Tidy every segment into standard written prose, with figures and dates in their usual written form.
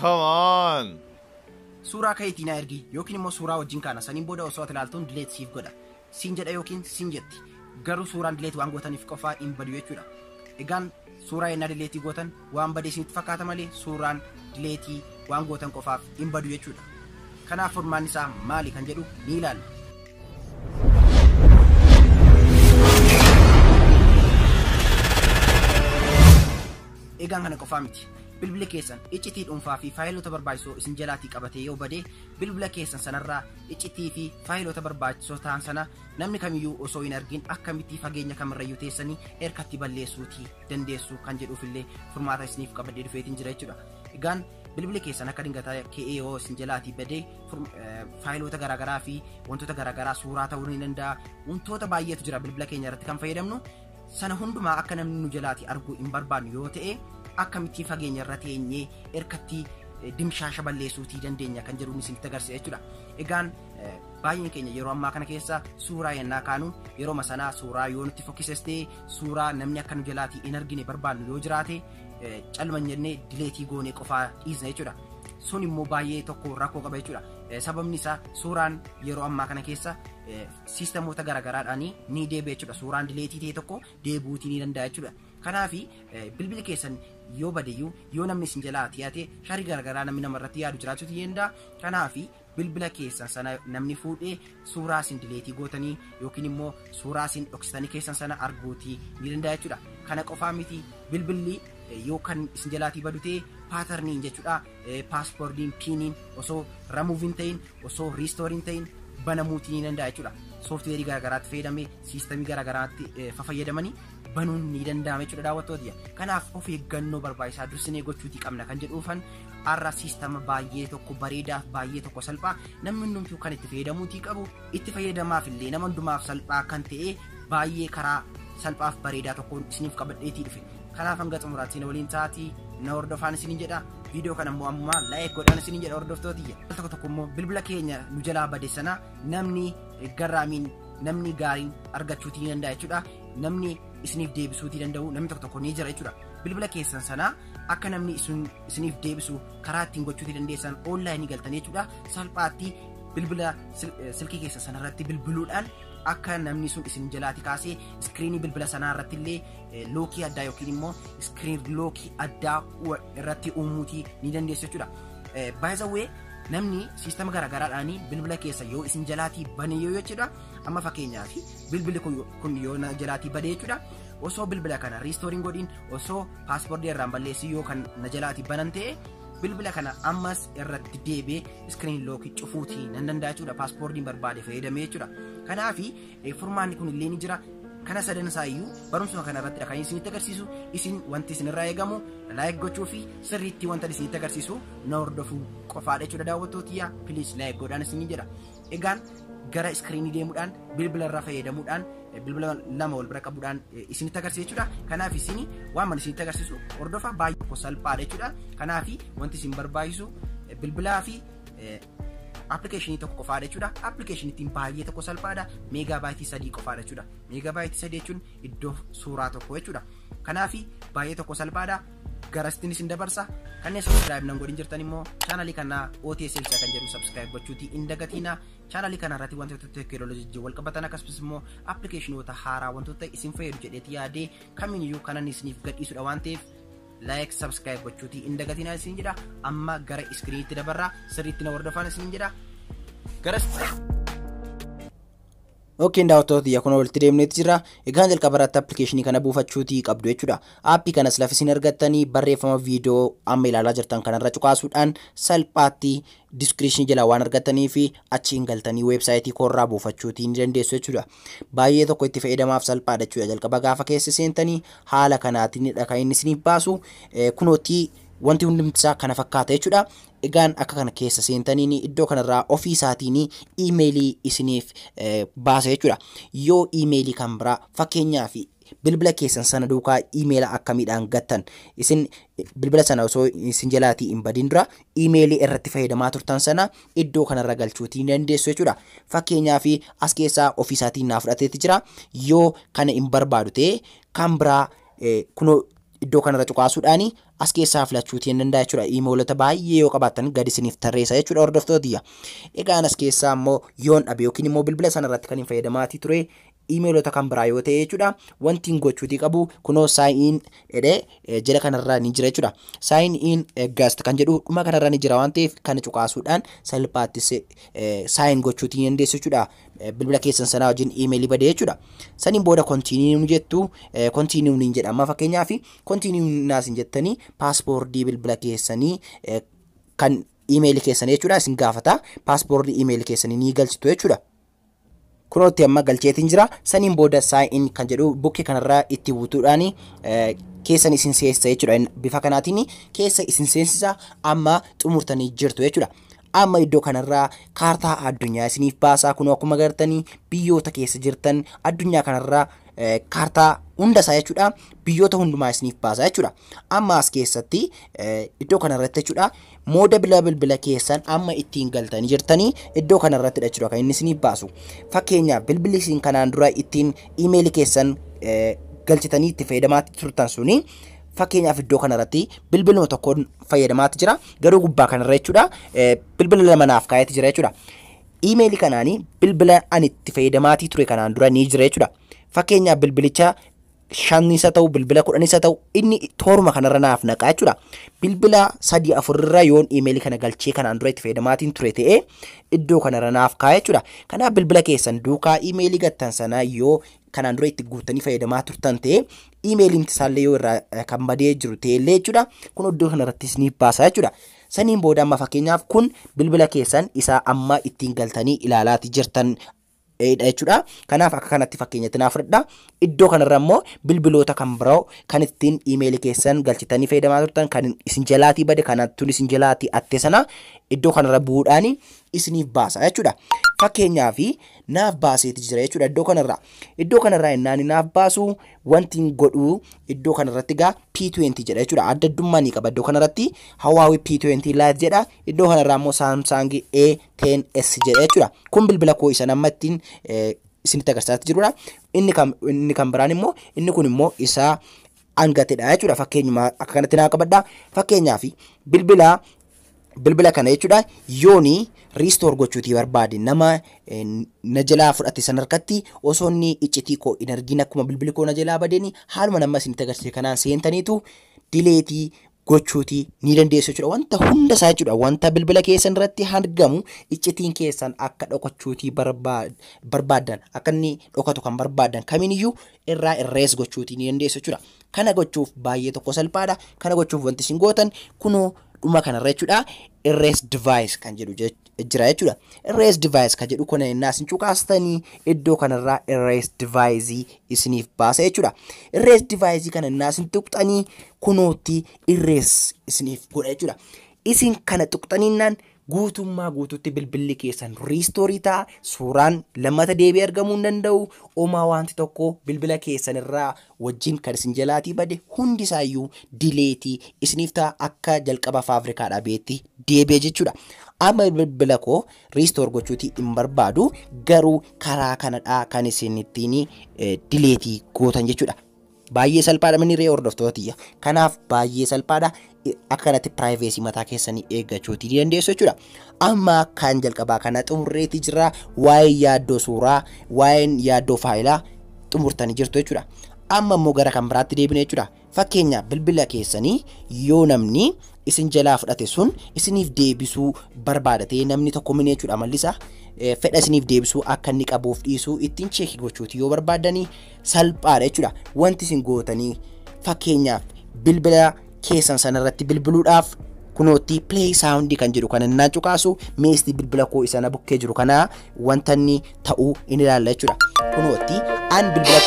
come on. Suuraa keetii na ergi yookiin immoo suuraa wajjin kana saniin booda osoo ilaaltuun delete siif godha. Siin jedha yookiin siin jetti. Garuu suuraan delete waan gootaniif qofaa hin badu jechuudha. Egaan suuraa yenna delete gootan waan badee isinitti fakkaata malee suuraan delete waan gootan qofaaf hin badu jechuudha. Kanaaf furmaan isaa maali kan jedhu ni ilaalla. Egaan kana qofaa miti. Bilbila keessan iccitii dhuunfaa fi faayilota barbaachisoo isin jalaatii qabatee yoo badee bilbila keessan sanarraa iccitii fi faayilota barbaachisoo ta'an sana namni kamiyyuu osoo hin argin akkamitti fageenya kamirrayyuu teessanii erkatti balleessuutii dandeessu kan jedhuufillee furmaata isiniif qabadhee dhufeetiin jira jechuudha. Egaan bilbila keessan akka dingataa ka'ee yoo isin jalaatii badee faayilota garaagaraa fi wantoota garaagaraa suuraa ta'uu ni danda'a. Wantoota baay'eetu jira bilbila keenya irratti kan fayyadamnu. Sana hundumaa akka namni nu jalaatii arguu hin barbaannu yoo ta'e akkamitti fageenya irra teenyee erkatti dimshaasha balleessuutii dandeenya kan jedhu isinitti agarsiisa jechuudha. Egaan baay'een keenya yeroo ammaa kana keessa suuraa yennaa kaanu yeroo sanaa suuraa yoo nutti fokkisestee suuraa namni akka nu jalaatii hin argine barbaannu yoo jiraate calman jennee dileetii goonee qofaa dhiisna jechuudha. Sun immoo baay'ee tokko rakkoo qaba jechuudha. Sababni isaa suuraan yeroo ammaa kana keessa siistemoota garaagaraadhaan ni deebi'a jechuudha. Suuraan dileetii ta'e tokko deebi'uutii ni danda'a jechuudha. Kanaaf bilbila keessan yoo badeyyuu yoo namni isin jalaa dhiyaate sharii garaagaraa namni namarratti yaadu jiraachuutii ni danda'a. Kanaaf bilbila keessan sana namni fuudhee suuraa isin dileetii gootanii yookiin immoo suuraa isin dhoksitanii keessan sana arguutii ni danda'a jechuudha. Kana qofaa miti bilbilli yoo kan isin jalaatii badu ta'e paatarniin jechuudha. Paaspoordiin piiniin osoo ramuuviin ta'in osoo riistooriin ta'in banamuutii ni danda'a jechuudha. Sooftiweerii garaagaraatti fayyadamee siistemii garaagaraatti fayyadamanii banuun ni danda'ama jechuudha daawwattoota. Kanaaf of eeggannoo barbaachisaa dursinee gochuutii qabna kan jedhuufan har'a siistema baay'ee tokko bareedaa baay'ee tokko salphaa namni hundumtuu kan itti fayyadamuutii qabu itti fayyadamaaf illee nama hundumaaf salphaa kan ta'e baay'ee karaa salphaaf bareedaa tokkoon isiniif qabadheetii dhufe. Kanaaf hanga xumuraatti na waliin ta'aatii na hordofaan isiniin jedha. Video kana immoo amma like godhaan isiniin jedha hordoftootiyya. Tokko tokko immoo bilbila keenya nu jalaa bade sana namni garraamiin namni gaariin argachuutii ni danda'a jechuudha. Namni isiniif deebisuutii danda'u namni tokko ni jira jechuudha. Bilbila keessan sana akka namni isiniif deebisu karaa ittiin gochuutii dandeessan online galtanii jechuudha. Salphaatti bilbila silkii keessan sanarratti bilbiluudhaan akka namni sun isin jalaati kaasee iskiriinii bilbila sanaa irratti illee lookii addaa yookiin immoo iskiriin lookii addaa irratti uumuutii ni dandeessu jechuudha. By the way namni siistema garaagaraadhaan bilbila keessa yoo isin jalaatii bane yoo jechuudha. Amma fakkeenyaaf bilbilli kun yoo na jalaatii bade jechuudha. Osoo bilbila kana riistooriin godhiin osoo paaspoortii irraan balleessii yoo kan na jalaatii banan ta'e bilbila kana ammas irratti deebi'ee iskiriin lookii cufuutii nan danda'a jechuudha. Paaspoortiin barbaade fayyadamee jechuudha. Kanaaf furmaanni kun illee ni jira. Kana sadan isaayyuu barumsuma kana irratti kan isinitti agarsiisu isin wanti isinirraa eegamu like gochuu fi sirriitti wanta isinitti agarsiisu na hordofuu qofaadha jechuudha daawwattootiyyaa. Please like godhaan isin jedha. Egaan gara iskiriinii deemuudhaan bilbila irraa fayyadamuudhaan bilbila lama wal bira qabuudhaan isinitti agarsiisa jechuudha. Kanaaf isin waan man isinitti agarsiisu hordofa baay'ee salphaadha jechuudha. Kanaaf wanti isin barbaachisu bilbilaa fi application tokko qofaadha jechuudha. Application ittiin baay'ee tokko salphaadha. Meegaabaaytii 3 qofaadha jechuudha. Meegaabaaytii 3 jechuun iddoo suuraa tokko jechuudha. Kanaaf baay'ee tokko salphaadha. Garastiin isin dabarsa. Kanneen subscribe nan godhin jirtan immoo chaanalii kana OTS kan jedhu subscribe gochuutii hin dagatina. Chaanalii kana irratti wantoota teekinooloojii wal qabatan akkasumas immoo appilikeeshinoota haaraa wantoota isin fayyadu jedheeti yaadee kamiyyuu kanan isiniif gadhiisudha waan ta'eef like subscribe gochuutii hin dagatina isin jedha. Amma gara iskiriinitti dabarraa sirriitti na hordofaan isin jedha. Okay, daawwattoota kun walitti deemneeti jira. Egaan jalqaba irratti appilikeeshinii kana buufachuutii qabdu jechuudha. Aappii kanas lafa isin argattanii barreeffama viidiyoo amma ilaalaa jirtan kanarra cuqaasuudhaan salphaatti diskiriipshinii jala waan argattanii fi achiin galtanii weebsaayitii koorraa buufachuutii ni dandeessu jechuudha. Baay'ee tokko itti fayyadamaaf salphaadha jechuudha. Jalqaba gaafa keessa seentanii haala kanaatiin kan inni isiniif baasu kunootii wanti hundumtisaa kana fakkaata jechuudha. Egaan akka kana keessa seentanii iddoo kanarraa ofii isaatiin iimeelii isiniif baasa jechuudha. Yoo iimeelii kan biraa fakkeenyaaf bilbila keessan sana duukaa iimeela akkamiidhaan gattan isin bilbila sana osoo isin jalaatii hin badin dura iimeelii irratti fayyadamaa turtan sana iddoo kanarra galchuutii dandeessu jechuudha. Fakkeenyaaf as keessaa ofii isaatiin naa fudhateeti jira. Yoo kana hin barbaadu ta'e kan biraa kunoo iddoo kanarra cuqaasuudhaan as keessaa filachuutiin danda'a jechuudha. Iimeelota baay'ee yoo qabaatan gadi isiniif tarreessa jechuudha hordoftootiyya. Egaan as keessaa immoo yoon dhabe yookiin immoo bilbila sanarratti kan hin fayyadamaatii ture iimeelota kan biraa yoo ta'e jechuudha. Wanti gochuutii qabu kunoo sign in jedhee jala kanarraa ni jira jechuudha. Sign in guest kan jedhu dhuma kanarraa ni jira waan ta'eef kan cuqaasuudhaan salphaatti sign gochuutii dandeessu jechuudha. Bilbila keessan sanaa wajjin iimeelii badee jechuudha. Saniin booda continue jettu continue niin jedhama fakkeenyaaf continue naasin jettanii paaspoortii bilbila keessanii kan iimeelii keessanii jechuudha isin gaafata. Paaspoortii iimeelii keessanii ni galchitu jechuudha. Kunootti amma galcheetiin jira. Saniin booda sign in kan jedhu bukkee kanarraa itti buutuudhaan keessan isin seensisa jechuudha. Bifa kanaatiin keessa isin seensisa amma xumurtanii jirtu jechuudha. Amma iddoo kanarraa kaartaa addunyaa isiniif baasaa kunoo akkuma agartanii biyyoota keessa jirtan addunyaa kanarraa kaartaa hundasaa jechuudha. Biyyoota hundumaa isiniif baasaa jechuudha. Amma as keessatti iddoo kanarratti jechuudha. Mooda bilbila keessan amma ittiin galtanii jirtanii iddoo kanarratti jechuudha kan inni isiniif baasu. Fakkeenyaaf bilbilli isin kanaan dura ittiin iimeelii keessan galchitanii itti fayyadamaa turtan suni fakkeenyaaf iddoo kanarratti bilbiluma tokkoon fayyadamaatti jira. Garuu gubbaa kanarra jechuudha bilbila lama naaf kaa'eeti jira jechuudha. Iimeelii kanaanii bilbila ani itti fayyadamaatii ture kanaan dura ni jira jechuudha. Fakkeenyaaf bilbilicha 5 isa ta'u bilbila 10 isa ta'u inni tooruma kanarra naaf naqaa jechuudha. Bilbila 3-4 irra yoon iimeelii kana galchee kanaan dura itti fayyadamaatiin ture ta'ee iddoo kanarra naaf kaa'ee jechuudha. Kanaaf bilbila keessan duukaa iimeelii gattan sanaa yoo kanaan dura itti guutanii fayyadamaa turtan ta'ee iimeeliin isaallee yoo irraa kan badee jiru ta'ellee jechuudha. Kun iddoo kanarratti isiniif baasaa jechuudha. Saniin booda amma fakkeenyaaf kun bilbila keessan isaa amma ittiin galtanii ilaalaati jirtan jechuudha. Kanaaf akka kanatti fakkeenyatti naaf fudhadha. Iddoo kanarra immoo bilbiloota kan biroo kan ittiin iimeelii keessan galchitanii fayyadamaa turtan kan isin jalaatii bade kanattuun isin jalaatii atte sana iddoo kanarra bu'uudhaan isiniif baasa jechuudha. Fakkeenyaaf naaf baaseeti jira jechuudha iddoo kanarra. Iddoo kanarraa innaan naaf baasu wanti godhu iddoo kanarratti gaa P20 jedha jechuudha. Adda addummaa ni qaba iddoo kanarratti Huawei P20 Lite jedha. Iddoo kanarraa immoo Samsung A10s jedha jechuudha. Kun bilbila koo isa nama ittiin isinitti agarsiisaa jirudha. Inni kan biraan immoo inni kun immoo isaa angatedha jechuudha. Fakkeenyuma akka kanatti naa qabadha. Fakkeenyaaf bilbila kana jechuudha yooni restore gochuutii barbaade nama na jalaa fudhate san harkatti osoo inni iccitii koo hin argin akkuma bilbili koo na jalaa badeeni haaluma nama isinitti agarsiise kanaan seentaniitu dileetii gochuutii ni dandeessu jechuudha. Wanta hunda isaa jechuudha. Wanta bilbila keessan irratti argamu iccitiin keessan akka dhokachuutii barbaadan akka inni dhokatu kan barbaadan kamiiniyyuu irraa erase gochuutii ni dandeessu jechuudha. Kana gochuuf baay'ee tokko salphaadha. Kana gochuuf wanti isin gootan kunoo dhuma kanarra jechuudha. Erase device kan jedhu jira jechuudha. Erase device kan jedhu kun innaa isin cuqaastanii iddoo kanarraa erase device isiniif baasa jechuudha. Erase device kana innaa isin tuqxanii kunootti erase isiniif godha jechuudha. Isin kana tuqxaniinnaan guutummaa guutuutti bilbilli keessan restore ta'a. Suuraan lammata deebi'ee argamuu hin danda'u. Omaa wanti tokko bilbila keessan irraa wajjin kan isin jalaatii bade hundi isaayyuu dileetii isiniif ta'a akka jalqaba faafrikaadhaa beetti deebi'ee jechuudha. Amma bilbila koo restore gochuutii hin barbaadu garuu karaa kanadhaa kan isin ittiin dileetii gootan jechuudha. Baay'ee salphaadha manni hordoftootiyya. Kanaaf baay'ee salphaadha. Akka kanatti privacy mataa keessanii eeggachuutii ni dandeessu jechuudha. Amma kan jalqabaa kana xumurreetii jira. Waa'ee yaaddoo suuraa, waa'ee yaaddoo faayilaa xumurtanii jirtu jechuudha. Amma immoo gara kan biraatti deebine jechuudha. Fakkeenya bilbila keessanii yoo namni isin jalaa fudhate sun isiniif deebisuu barbaadate namni tokko mini jechuudha mallisa fedha isiniif deebisuu akka inni qabuuf dhiisuu ittiin cheekii gochuuti yoo barbaadanii salphaadha jechuudha. Wanti isin gootanii fakkeenyaaf bilbila keessan sanarratti bilbiluudhaaf kunootti play sound kan jedhu kana naan cuqaasu meesti bilbila koo isa na bukkee jiru kana wanta inni ta'uu inni ilaalla jechuudha. Kunootti an bilbila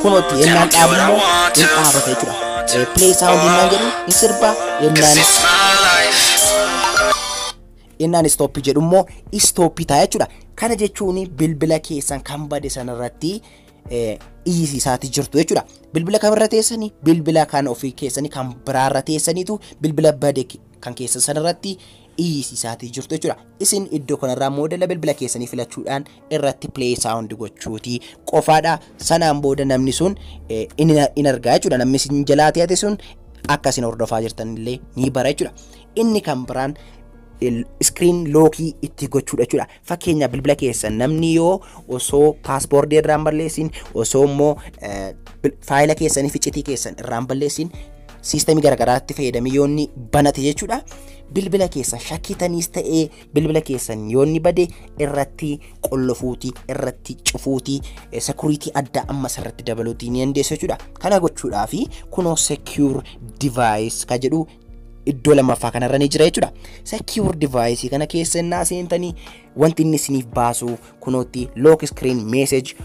kunootti ennaan dhaabammoo in dhaabata jechuudha. Play sound naan jedhu in sirba ennaan stop jedhu immoo stop ta'a jechuudha. Kana jechuun bilbila keessan kan bade sanarratti easy isaati jirtu jechuudha. Bilbila kamirra teessanii bilbila kan ofii keessanii kan biraarra teessaniitu bilbila bade kan keessan sanarratti iyyisiisaatii jirtu jechuudha. Isin iddoo kanarraa moodela bilbila keessanii filachuudhaan irratti play sound gochuutii qofaadha. Sanaan booda namni sun in argaa jechuudha. Namni isin jalaa ta'e sun akka isin hordofaa jirtan illee ni bara jechuudha. Inni kan biraan screen lockii itti gochuudha jechuudha. Fakkeenya bilbila keessan namni yoo osoo paaspoortii irraan balleessin osoo immoo faayila keessanii ficcitii keessan irraan balleessin siistemii garagaraatti fayyadamee yoonni banate jechuudha. Bilbila keessan shakkitaniis ta'ee bilbila keessan yoonni bade irratti qollofuutii irratti cufuutii security adda ammas irratti dabaluutii ni dandeessu jechuudha. Kana gochuudhaaf kunoo secure device ka jedhu iddoo lammaffaa kanarra ni jira jechuudha. Secure device kana keessa innaa seentanii wanti inni isiniif baasu kunootti lock screen message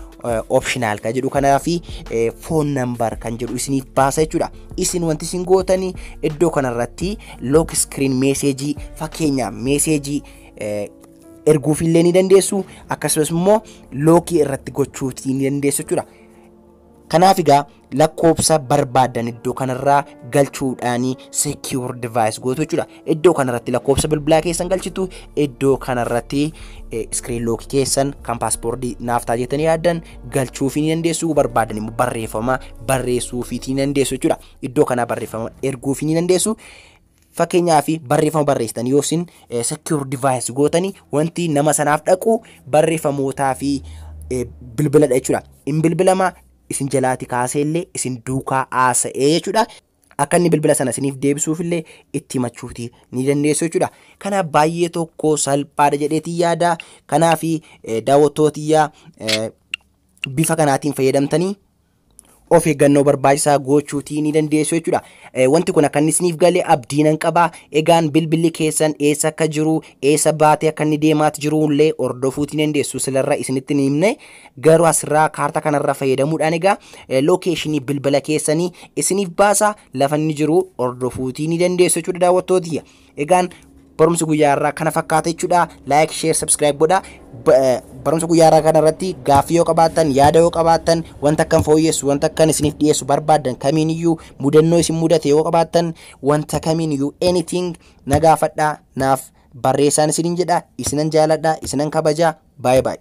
optional ka jedhu kanaa fi phone number kan jedhu isiniif baasa jechuudha. Isin wanti isin gootanii iddoo kanarratti lock screen message fakkeenya message erguuf illee ni dandeessu akkasumas immoo lockii irratti gochuutii ni dandeessu jechuudha. Kanaaf egaa lakkoofsa barbaadan iddoo kanarraa galchuudhaanii secure device gootu jechuudha. Iddoo kanarratti lakkoofsa bilbilaa keessan galchitu iddoo kanarratti screen lock keessan kan paaspoortii naaf ta'a jettanii yaaddan galchuuf ni dandeessu. Barbaadan immoo barreeffama barreessuuf ni dandeessu jechuudha. Iddoo kanaa barreeffama erguuf ni dandeessu. Fakkeenyaaf barreeffama barreessitan yoo isin secure device gootanii wanti nama sanaaf dhaqu barreeffamootaa fi bilbiladha jechuudha. In bilbilama isin jalaati kaasee illee isin duukaa haasa'ee jechuudha. Akka inni bilbila sana isiniif deebisuuf illee itti himachuutii ni dandeessu jechuudha. Kanaaf baay'ee tokko salphaadha jedheetii yaada. Kanaaf daawwattootiyyaa bifa kanaatiin fayyadamtanii of eeggannoo barbaachisaa gochuutii ni dandeessu jechuudha. Wanti kun akka inni isiniif galee abdiin qaba. Egaan bilbilli keessan eessa akka jiru eessa baatee akka inni deemaat jiru illee hordofuutii dandeessu. Silarra isinitti ni himne garuu asirraa kaartaa kanarra fayyadamuudhaan egaa lokeeshinii bilbila keessanii isiniif baasa lafa inni jiru hordofuutii ni dandeessu jechuudha daawwattootiyya. Egaan barumsa guyyaarraa kana fakkaata jechuudha. Like, share, subscribe godha. Barumsa guyyaarraa kanarratti gaaffii yoo qabaattan yaada yoo qabaattan wanta akkan fooyyessu wanta akkan isiniif dhiyeessu barbaadan kamiiniyyuu mudannoo isin mudate yoo qabaattan wanta kamiiniyyuu anything na gaafadhaa naaf barreessaan isinin jedha. Isinan jaaladha isinan kabajaa. Bye bye.